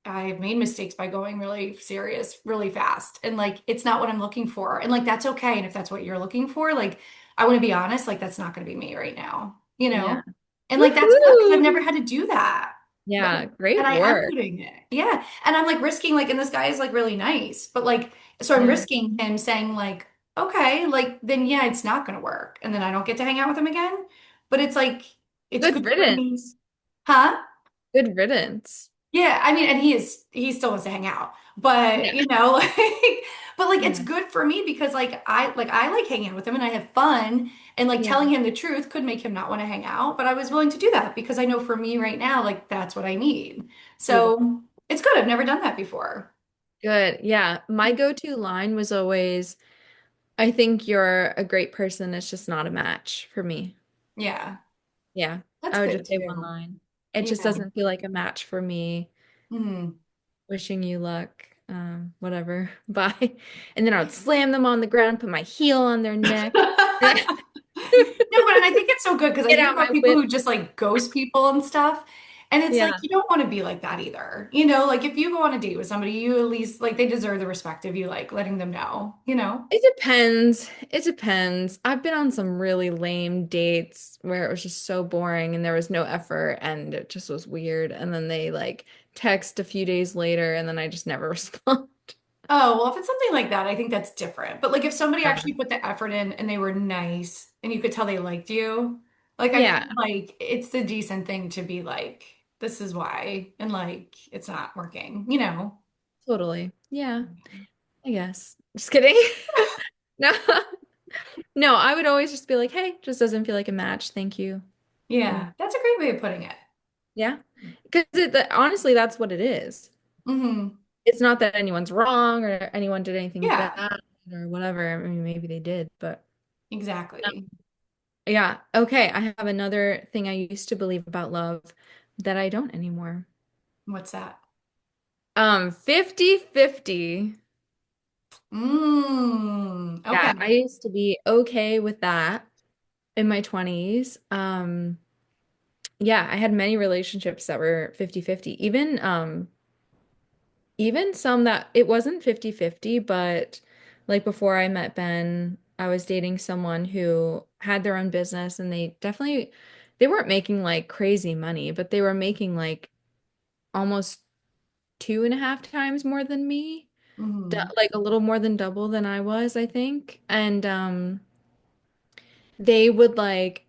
I've made mistakes by going really serious really fast. And like it's not what I'm looking for. And like that's okay. And if that's what you're looking for, like I want to be honest, like that's not going to be me right now, you Yeah. know? And like that's good because I've never Woohoo! had to do that. Like Yeah, and great I am work. doing it. Yeah. And I'm like risking like and this guy is like really nice, but like so I'm Yeah. risking him saying like okay, like then yeah, it's not going to work. And then I don't get to hang out with him again. But it's like it's Good good for me. riddance. Huh? Good riddance. Yeah, I mean, and he still wants to hang out. But, Yeah. like but like it's Yeah. good for me because I like hanging out with him and I have fun and like Yeah. telling him the truth could make him not want to hang out, but I was willing to do that because I know for me right now, like that's what I need. Beautiful. So, it's good. I've never done that before. Good. Yeah. My go-to line was always, I think you're a great person. It's just not a match for me. Yeah. Yeah. That's I would good just say one too. line. It just Yeah. doesn't feel like a match for me. Mhm. Wishing you luck. Whatever. Bye. And then I would slam them on the ground, put my heel on their neck. Get No, but and I think it's so good because I think out about my people whip. who just like ghost people and stuff. And it's like Yeah. you don't want to be like that either. Like if you go on a date with somebody, you at least like they deserve the respect of you like letting them know. It depends. It depends. I've been on some really lame dates where it was just so boring and there was no effort and it just was weird. And then they like text a few days later and then I just never respond. Oh, well, if it's something like that, I think that's different. But like if somebody Yeah. actually put the effort in and they were nice and you could tell they liked you, like I feel Yeah, like it's the decent thing to be like, this is why, and like it's not working. totally. Yeah, I guess. Just kidding. No. No, I would always just be like, hey, just doesn't feel like a match. Thank you. And Yeah, that's a great way of putting it. yeah. Because honestly, that's what it is. Hmm. It's not that anyone's wrong or anyone did anything Yeah, bad or whatever. I mean, maybe they did, but exactly. yeah. Okay. I have another thing I used to believe about love that I don't anymore. What's that? 50-50. Okay. Yeah, I used to be okay with that in my 20s. Yeah, I had many relationships that were 50-50. Even some that it wasn't 50-50, but like before I met Ben, I was dating someone who had their own business and they weren't making like crazy money, but they were making like almost 2.5 times more than me. Hmm. Like a little more than double than I was, I think. And they would like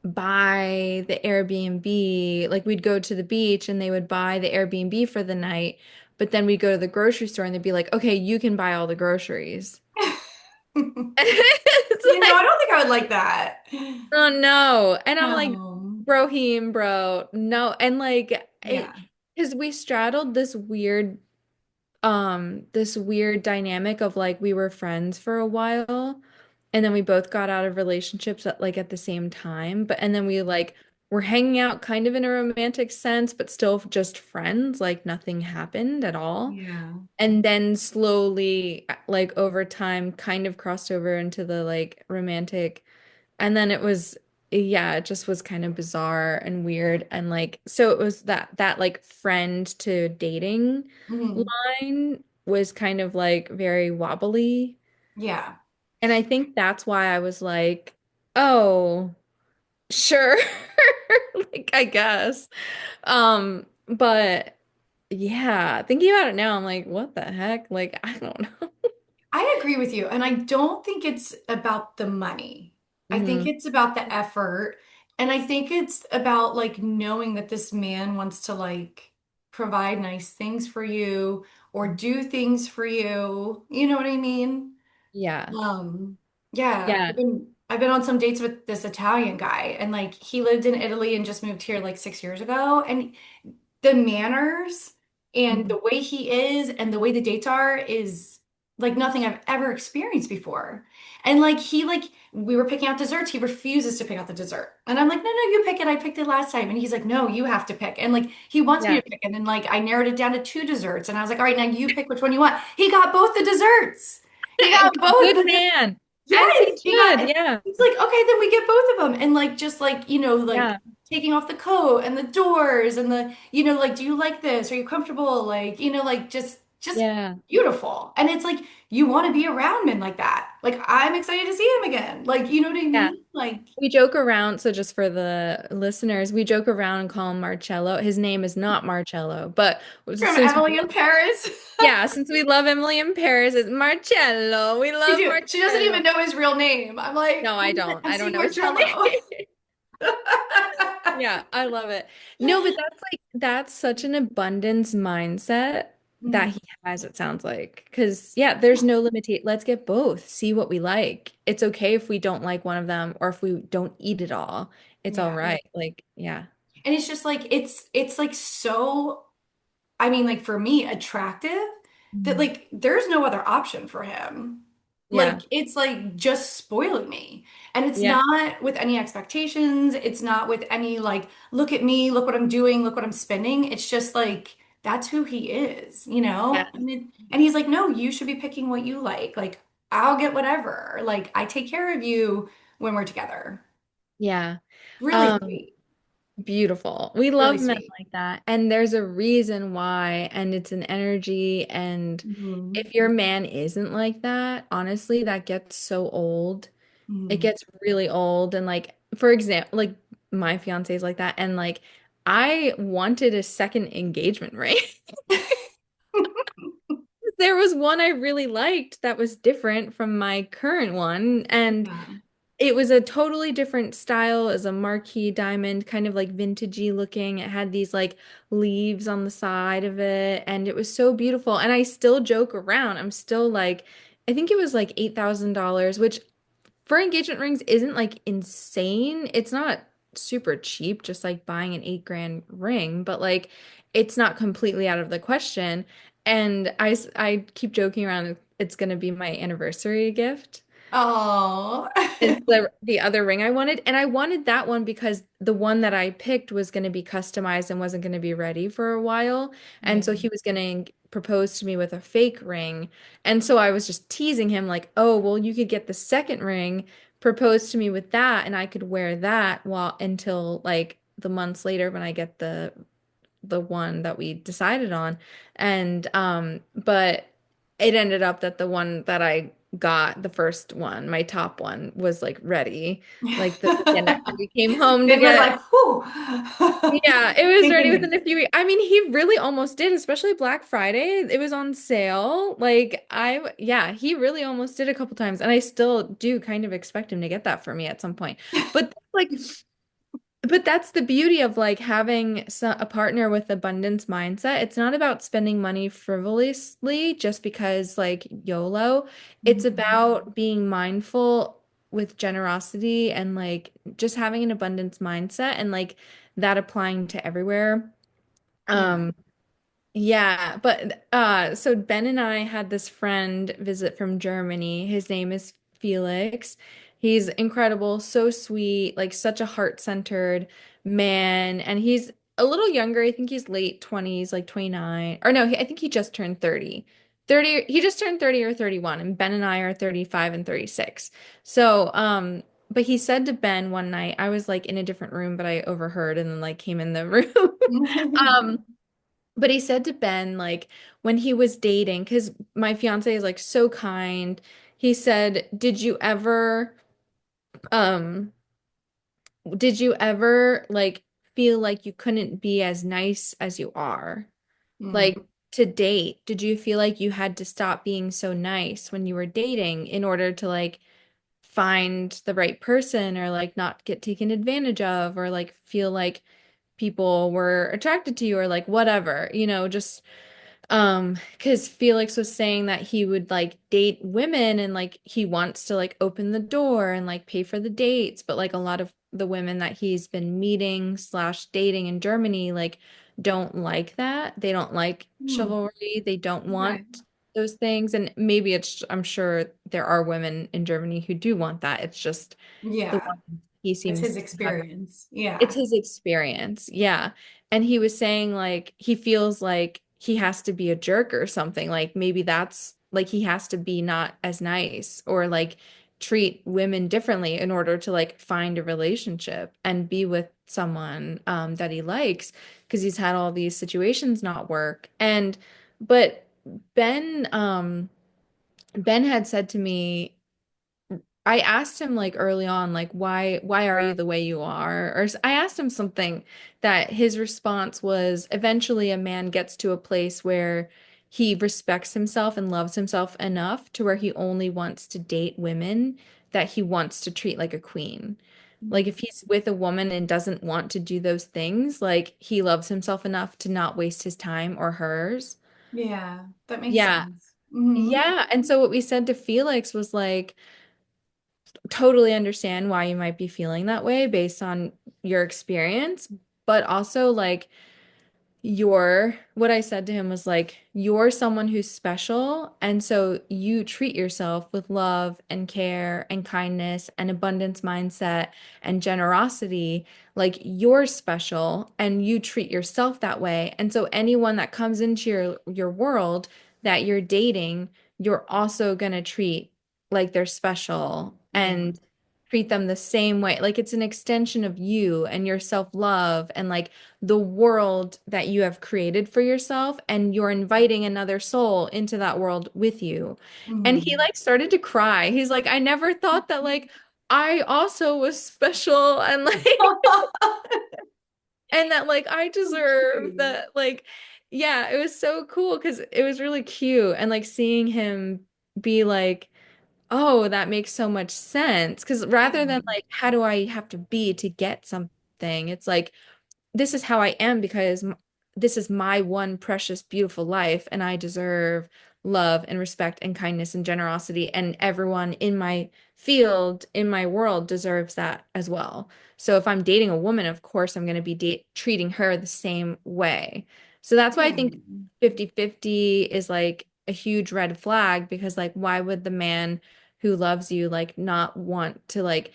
buy the Airbnb. Like we'd go to the beach and they would buy the Airbnb for the night, but then we'd go to the grocery store and they'd be like, okay, you can buy all the groceries. It's I like, don't think I would like that. oh no. And I'm like, No. bro. No. And like it, Yeah. because we straddled this weird dynamic of like we were friends for a while and then we both got out of relationships at the same time, but and then we like were hanging out kind of in a romantic sense but still just friends, like nothing happened at all, Yeah. and then slowly like over time kind of crossed over into the like romantic, and then it was, yeah, it just was kind of bizarre and weird. And like, so it was that like friend to dating Hmm. line was kind of like very wobbly. Yeah. And I think that's why I was like, oh, sure. Like, I guess. But yeah, thinking about it now, I'm like, what the heck? Like, I don't know. I agree with you. And I don't think it's about the money. I think Hmm. it's about the effort. And I think it's about like knowing that this man wants to like provide nice things for you or do things for you. You know what I mean? Yeah. Um, yeah, Yeah. I've been on some dates with this Italian guy and like he lived in Italy and just moved here like 6 years ago. And the manners and Mhm. the way he is and the way the dates are is like nothing I've ever experienced before. And like we were picking out desserts, he refuses to pick out the dessert. And I'm like, no, you pick it. I picked it last time. And he's like, no, you have to pick. And like he wants me Yeah. to pick. And then like I narrowed it down to two desserts. And I was like, all right, now you pick which one you want. He got both the desserts. He got both Good the man. As he Yes, he got. should. Yeah. It's like okay, then we get both of them, and like just like like Yeah. taking off the coat and the doors and the like, do you like this? Are you comfortable? Like like just Yeah. beautiful, and it's like you want to be around men like that. Like I'm excited to see him again. Like you know what I Yeah. mean? Like We joke around, so just for the listeners, we joke around and call him Marcello. His name is not Marcello, but from since we Emily in Paris. yeah, since we love Emily in Paris, it's Marcello. We We love do. She doesn't Marcello. even know his real name. I'm like, No, I don't. I'm I don't seeing know his real Marcello. name. Yeah, I love it. No, but that's such an abundance mindset that Mm, he has, it sounds like. Because yeah, there's no limitation. Let's get both. See what we like. It's okay if we don't like one of them or if we don't eat it all. It's all yeah. right. Like, yeah. And it's just like it's like so I mean, like for me, attractive that Mhm. like there's no other option for him. Yeah. Like it's like just spoiling me. And it's Yeah. not with any expectations. It's not with any like, look at me, look what I'm doing, look what I'm spending. It's just like that's who he is, you Yeah. know? And he's like, no, you should be picking what you like. Like, I'll get whatever. Like, I take care of you when we're together. Yeah. Really Um, sweet. Beautiful. We Really love men sweet. like that. And there's a reason why, and it's an energy. And Mhm. if your man isn't like that, honestly, that gets so old. It Mhm. gets really old. And like, for example, like my fiance is like that. And like, I wanted a second engagement ring. There was one I really liked that was different from my current one. And Yeah. it was a totally different style as a marquee diamond, kind of like vintagey looking. It had these like leaves on the side of it, and it was so beautiful. And I still joke around. I'm still like, I think it was like $8,000, which for engagement rings isn't like insane. It's not super cheap, just like buying an 8 grand ring, but like it's not completely out of the question. And I keep joking around it's gonna be my anniversary gift Oh. is the other ring I wanted. And I wanted that one because the one that I picked was going to be customized and wasn't going to be ready for a while. And Yeah. so he was going to propose to me with a fake ring. And so I was just teasing him like, "Oh, well, you could get the second ring, propose to me with that, and I could wear that while until like the months later when I get the one that we decided on." And but it ended up that the one that I got, the first one, my top one, was like ready. Like the weekend after we came home to It was get like, whew. yeah, it was Thank ready goodness. within a few weeks. I mean, he really almost did, especially Black Friday. It was on sale. Yeah, he really almost did a couple times, and I still do kind of expect him to get that for me at some point. But like but that's the beauty of like having a partner with abundance mindset. It's not about spending money frivolously just because like YOLO. It's Mhm. about being mindful with generosity and like just having an abundance mindset and like that applying to everywhere. Yeah. Um, yeah, but so Ben and I had this friend visit from Germany. His name is Felix. He's incredible, so sweet, like such a heart-centered man. And he's a little younger. I think he's late 20s, like 29. Or no, I think he just turned 30. 30, he just turned 30 or 31, and Ben and I are 35 and 36. So, but he said to Ben one night, I was like in a different room, but I overheard and then like came in the room. Um, but he said to Ben, like, when he was dating, because my fiance is like so kind, he said, um, did you ever like feel like you couldn't be as nice as you are? Mm. Like to date, did you feel like you had to stop being so nice when you were dating in order to like find the right person or like not get taken advantage of or like feel like people were attracted to you or like whatever, just because Felix was saying that he would like date women and like he wants to like open the door and like pay for the dates, but like a lot of the women that he's been meeting slash dating in Germany like don't like that. They don't like Mm. chivalry. They don't want Okay. those things. And maybe I'm sure there are women in Germany who do want that. It's just the Yeah. one he It's seems his to have. experience. It's Yeah. his experience. Yeah. And he was saying like he feels like he has to be a jerk or something. Like maybe that's like he has to be not as nice or like treat women differently in order to like find a relationship and be with someone that he likes because he's had all these situations not work. And but Ben Ben had said to me I asked him like early on, like why are you the way you are? Or I asked him something that his response was eventually a man gets to a place where he respects himself and loves himself enough to where he only wants to date women that he wants to treat like a queen. Like Mhm. if he's with a woman and doesn't want to do those things, like he loves himself enough to not waste his time or hers. Yeah, that makes Yeah. sense. Hmm. Yeah. And so what we said to Felix was like, totally understand why you might be feeling that way based on your experience, but also like what I said to him was like, you're someone who's special. And so you treat yourself with love and care and kindness and abundance mindset and generosity. Like you're special and you treat yourself that way. And so anyone that comes into your world that you're dating, you're also gonna treat like they're special Yeah. and treat them the same way. Like it's an extension of you and your self-love and like the world that you have created for yourself, and you're inviting another soul into that world with you. And he Hmm. like started to cry. He's like, I never thought that like I also was special and like and that like I deserve Cute. that like yeah, it was so cool because it was really cute and like seeing him be like, oh, that makes so much sense. Because rather Yeah. than like, how do I have to be to get something? It's like, this is how I am because this is my one precious, beautiful life, and I deserve love and respect and kindness and generosity. And everyone in my field, in my world, deserves that as well. So if I'm dating a woman, of course, I'm going to be treating her the same way. So that's why I Yeah. think 50-50 is like a huge red flag because, like, why would the man who loves you, like, not want to, like,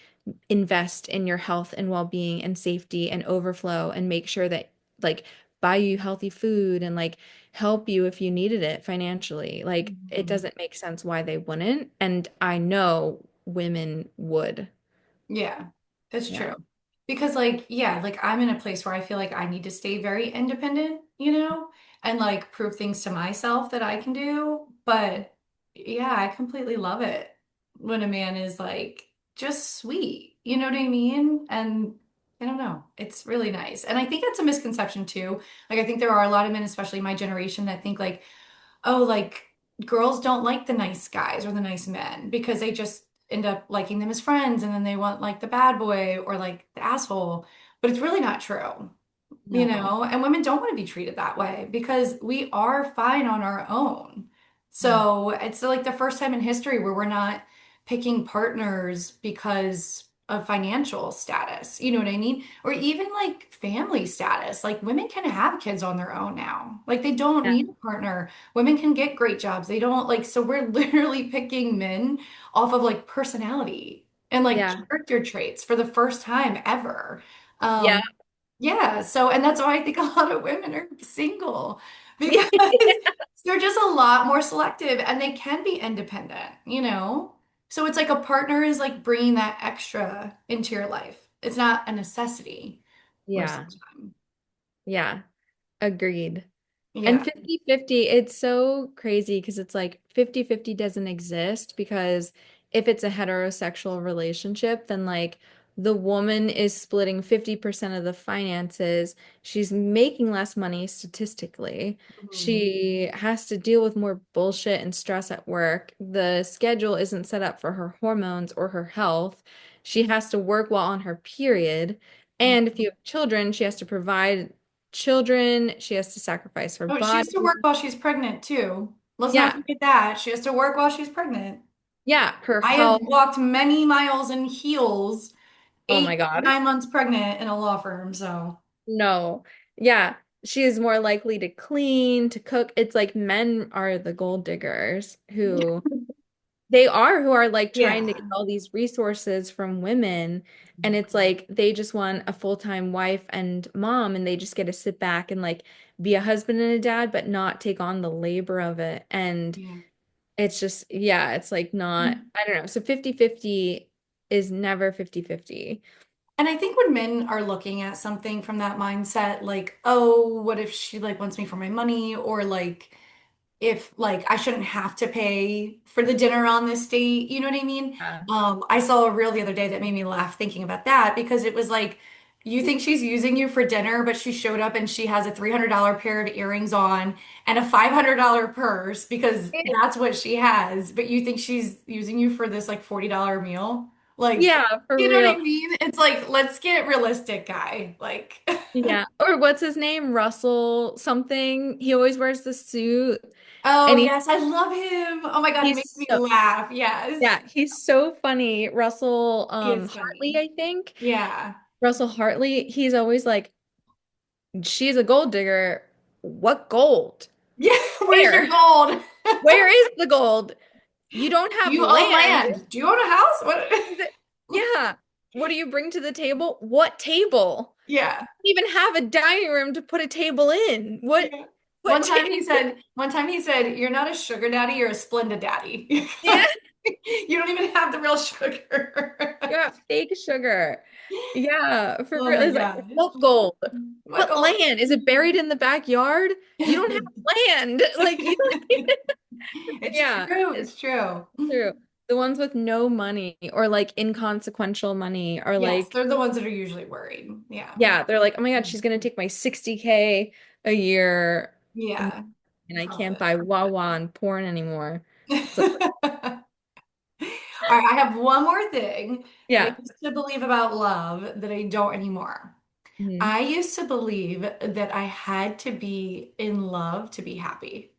invest in your health and well-being and safety and overflow and make sure that like buy you healthy food and like help you if you needed it financially. Like it Mhm. doesn't make sense why they wouldn't. And I know women would. Yeah, that's Yeah. true. Because like, yeah, like I'm in a place where I feel like I need to stay very independent, and like prove things to myself that I can do. But yeah, I completely love it when a man is like just sweet. You know what I mean? And I don't know. It's really nice. And I think that's a misconception too. Like I think there are a lot of men, especially my generation, that think like, oh, like girls don't like the nice guys or the nice men because they just end up liking them as friends and then they want like the bad boy or like the asshole. But it's really not true, No. and women don't want to be treated that way because we are fine on our own. Mm. So it's like the first time in history where we're not picking partners because of financial status. You know what I mean? Or even like family status. Like women can have kids on their own now. Like they don't Yeah. need a partner. Women can get great jobs. They don't like, so we're literally picking men off of like personality and like Yeah. character traits for the first time ever. Yeah. Yeah, so and that's why I think a lot of women are single Yeah. because they're just a lot more selective and they can be independent. So it's like a partner is like bringing that extra into your life. It's not a necessity most of Yeah. the time. Yeah. Agreed. And Yeah. 50-50, it's so crazy because it's like 50-50 doesn't exist because if it's a heterosexual relationship, then like the woman is splitting 50% of the finances. She's making less money statistically. Mhm. She has to deal with more bullshit and stress at work. The schedule isn't set up for her hormones or her health. She has to work while on her period. And if you have children, she has to provide children. She has to sacrifice her Oh, she has to work body. while she's pregnant too. Let's not Yeah. forget that. She has to work while she's pregnant. Yeah. Her I have health. walked many miles in heels, Oh eight, my God. 9 months pregnant in a law firm, so. No. Yeah. She is more likely to clean, to cook. It's like men are the gold diggers who are like trying to get Yeah. all these resources from women. And it's like they just want a full-time wife and mom, and they just get to sit back and like be a husband and a dad, but not take on the labor of it. And Yeah. it's just, yeah, it's like not, I don't know. So 50-50 is never 50-50. And I think when men are looking at something from that mindset, like, oh, what if she like wants me for my money? Or like if like I shouldn't have to pay for the dinner on this date, you know what I mean? Yeah. I saw a reel the other day that made me laugh thinking about that because it was like you think she's using you for dinner, but she showed up and she has a $300 pair of earrings on and a $500 purse because that's what she has, but you think she's using you for this like $40 meal? Like, Yeah, for you know what I real. mean? It's like, let's get realistic, guy. Like, Yeah. Or what's his name? Russell something. He always wears the suit oh and yes, I love him. Oh my God, he makes he's me so laugh. Yes. yeah, he's so funny. Russell He is Hartley, funny. I think. Yeah. Russell Hartley, he's always like, she's a gold digger. What gold? Yeah, where's your Where? gold? Where is the gold? You don't have You own land. land. Do you own a house? What? Is it? Yeah. What do you bring to the table? What table? Yeah. You don't even have a dining room to put a table in. Yeah. What table? One time he said, you're not a sugar daddy, you're a Splenda daddy. Yeah, You don't even have the real sugar. you got fake sugar. Yeah, for Oh real. my It's like, gosh. what gold? What What gold? land? Is it buried in the backyard? You don't have land. Like you don't even, It's yeah, true. it's It's true. true. The ones with no money or like inconsequential money are Yes, like, they're the ones that are usually worried. Yeah. yeah, they're like, oh my God, she's gonna take my 60K a year Yeah. and I can't Profit. buy Wawa and porn anymore. It's like, All right, I have one more thing that I yeah. used to believe about love that I don't anymore. Mhm. I used to believe that I had to be in love to be happy.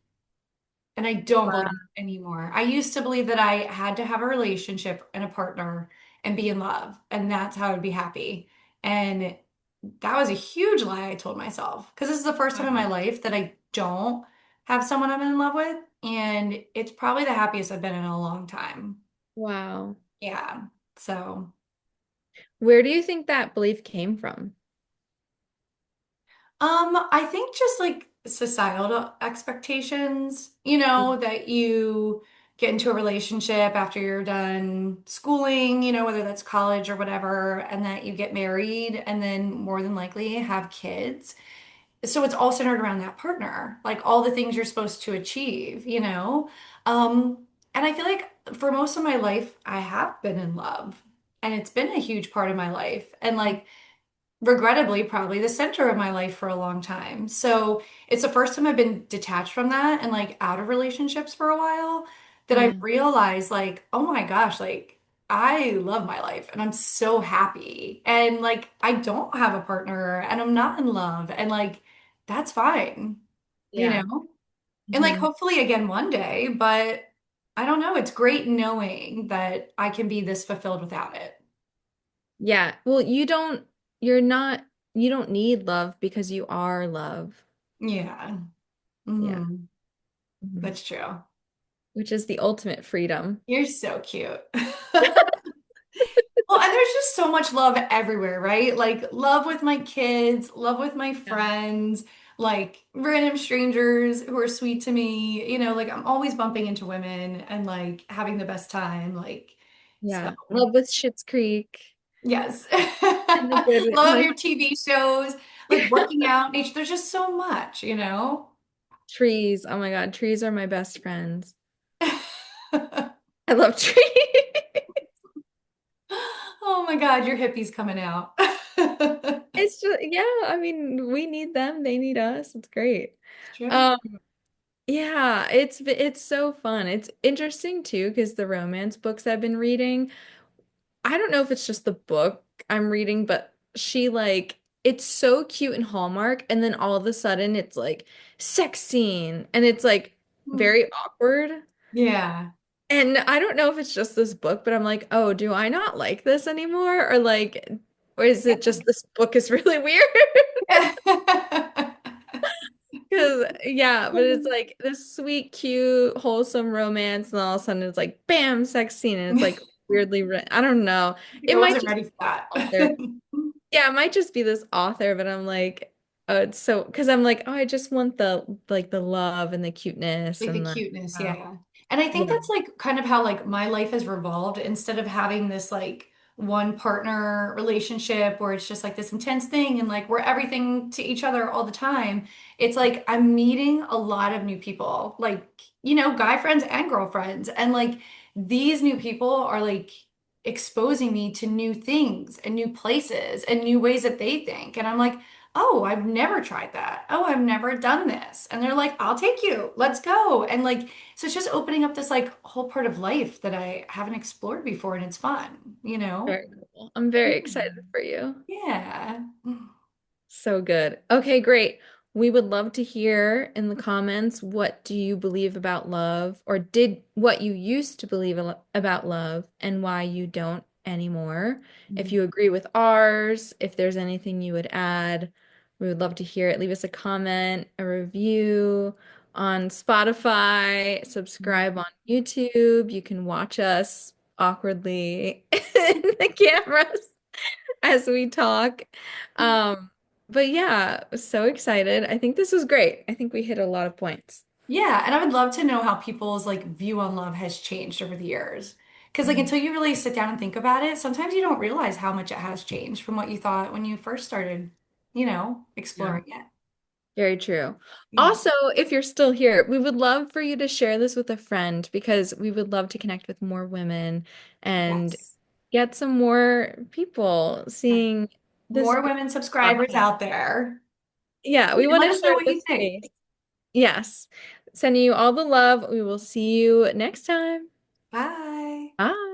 And I don't believe Wow. it anymore. I used to believe that I had to have a relationship and a partner and be in love, and that's how I'd be happy. And that was a huge lie I told myself because this is the first time in my life that I don't have someone I'm in love with, and it's probably the happiest I've been in a long time. Wow. Yeah. So, Where do you think that belief came from? I think just like societal expectations, that you get into a relationship after you're done schooling, whether that's college or whatever, and that you get married and then more than likely have kids. So it's all centered around that partner, like all the things you're supposed to achieve. And I feel like for most of my life, I have been in love, and it's been a huge part of my life. And like, regrettably probably the center of my life for a long time. So it's the first time I've been detached from that and like out of relationships for a while that I've Yeah. realized like, oh my gosh, like I love my life and I'm so happy. And like I don't have a partner and I'm not in love and like that's fine, you Yeah. know? And like Hmm. hopefully again one day, but I don't know, it's great knowing that I can be this fulfilled without it. Yeah. Well, you're not, you don't need love because you are love. Yeah. Yeah. Mhm. Mhm. That's true. Which is the ultimate freedom. You're so cute. Well, and there's just so much love everywhere, right? Like love with my kids, love with my Yeah. friends, like random strangers who are sweet to me. Like I'm always bumping into women and like having the best time. Like, so Yeah. Love with Schitt's Creek yes. and the good, Love my your TV shows, like working out, nature. There's just so much. trees. Oh my God, trees are my best friends. I love trees. Oh my God, your hippie's coming out. It's just, yeah, I mean, we need them, they need us. It's great. It's true. Um, yeah, it's so fun. It's interesting too, because the romance books I've been reading, I don't know if it's just the book I'm reading, but she like it's so cute and Hallmark, and then all of a sudden it's like sex scene and it's like very awkward. Yeah. And I don't know if it's just this book, but I'm like, oh, do I not like this anymore? Or like, or is it just this book is really weird? Because, yeah, but it's like this sweet, cute, wholesome romance, and all of a sudden it's like, bam, sex scene. And it's like weirdly written. I don't know. It I might wasn't just ready for be that. the author. Yeah, it might just be this author, but I'm like, oh, it's so, because I'm like, oh, I just want the, like, the love and the cuteness Like the and the, cuteness, uh, yeah. And I think yeah, that's like kind of how like my life has revolved instead of having this like one partner relationship where it's just like this intense thing and like we're everything to each other all the time. It's like I'm meeting a lot of new people, like, guy friends and girlfriends. And like these new people are like exposing me to new things and new places and new ways that they think. And I'm like, oh, I've never tried that. Oh, I've never done this. And they're like, I'll take you. Let's go. And like, so it's just opening up this like whole part of life that I haven't explored before and it's fun, you know? Very cool. I'm very Yeah. excited for you. Yeah. So good. Okay, great. We would love to hear in the comments, what do you believe about love, or did what you used to believe about love and why you don't anymore. If you agree with ours, if there's anything you would add, we would love to hear it. Leave us a comment, a review on Spotify, subscribe on YouTube. You can watch us awkwardly in the cameras as we talk. Um, but yeah, so excited. I think this was great. I think we hit a lot of points. Yeah, and I would love to know how people's like view on love has changed over the years. Because like Mhm. until you really sit down and think about it, sometimes you don't realize how much it has changed from what you thought when you first started, Yeah, exploring it. very true. Yeah. Also, if you're still here, we would love for you to share this with a friend because we would love to connect with more women and Yes. get some more people Yeah. seeing this More great women subscribers podcast. out there. Yeah, we Yeah, want let to us know share what this you think. space. Yes. Sending you all the love. We will see you next time. Bye. Bye.